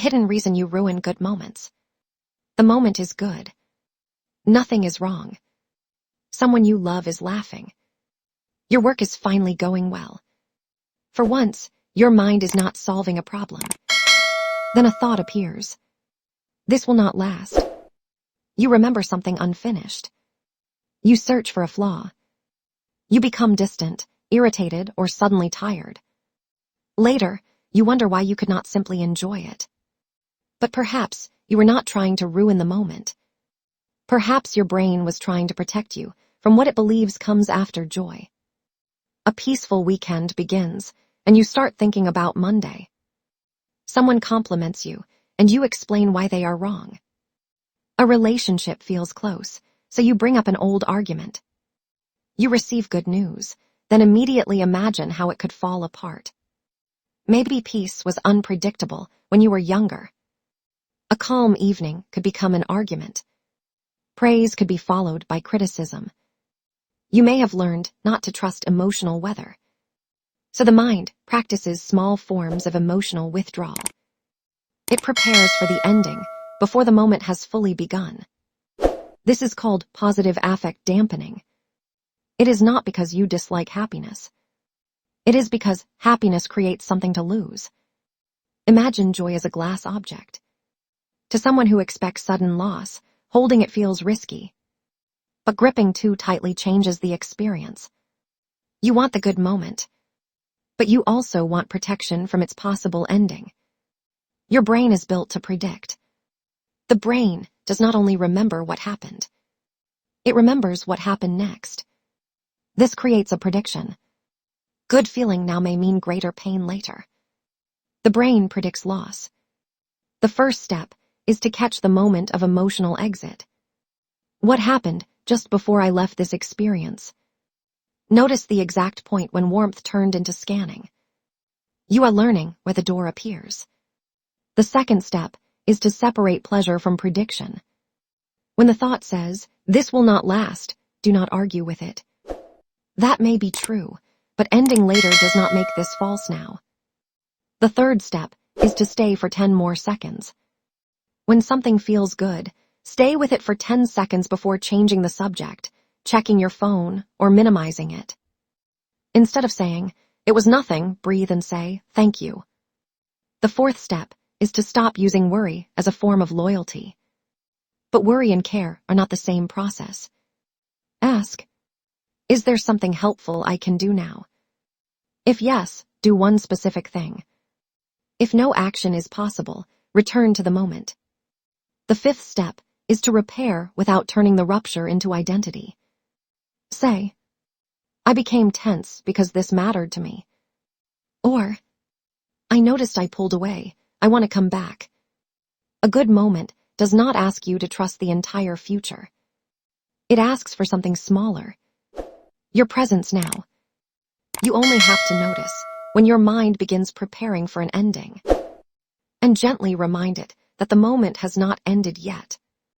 hidden reason you ruin good moments. The moment is good. Nothing is wrong. Someone you love is laughing. Your work is finally going well. For once, your mind is not solving a problem. Then a thought appears. This will not last. You remember something unfinished. You search for a flaw. You become distant, irritated, or suddenly tired. Later, you wonder why you could not simply enjoy it. But perhaps you were not trying to ruin the moment. Perhaps your brain was trying to protect you from what it believes comes after joy. A peaceful weekend begins, and you start thinking about Monday. Someone compliments you, and you explain why they are wrong. A relationship feels close, so you bring up an old argument. You receive good news, then immediately imagine how it could fall apart. Maybe peace was unpredictable when you were younger. A calm evening could become an argument. Praise could be followed by criticism. You may have learned not to trust emotional weather. So the mind practices small forms of emotional withdrawal. It prepares for the ending before the moment has fully begun. This is called positive affect dampening. It is not because you dislike happiness. It is because happiness creates something to lose. Imagine joy as a glass object. To someone who expects sudden loss, holding it feels risky. But gripping too tightly changes the experience. You want the good moment, but you also want protection from its possible ending. Your brain is built to predict. The brain does not only remember what happened, it remembers what happened next. This creates a prediction. Good feeling now may mean greater pain later. The brain predicts loss. The first step is to catch the moment of emotional exit. What happened just before I left this experience? Notice the exact point when warmth turned into scanning. You are learning where the door appears. The second step is to separate pleasure from prediction. When the thought says, "This will not last," do not argue with it. That may be true, but ending later does not make this false now. The third step is to stay for 10 more seconds. When something feels good, stay with it for 10 seconds before changing the subject, checking your phone, or minimizing it. Instead of saying, "It was nothing," breathe and say, "Thank you." The fourth step is to stop using worry as a form of loyalty. But worry and care are not the same process. Ask, is there something helpful I can do now? If yes, do one specific thing. If no action is possible, return to the moment. The fifth step is to repair without turning the rupture into identity. Say, "I became tense because this mattered to me." Or, "I noticed I pulled away. I want to come back." A good moment does not ask you to trust the entire future. It asks for something smaller. Your presence now. You only have to notice when your mind begins preparing for an ending. And gently remind it that the moment has not ended yet.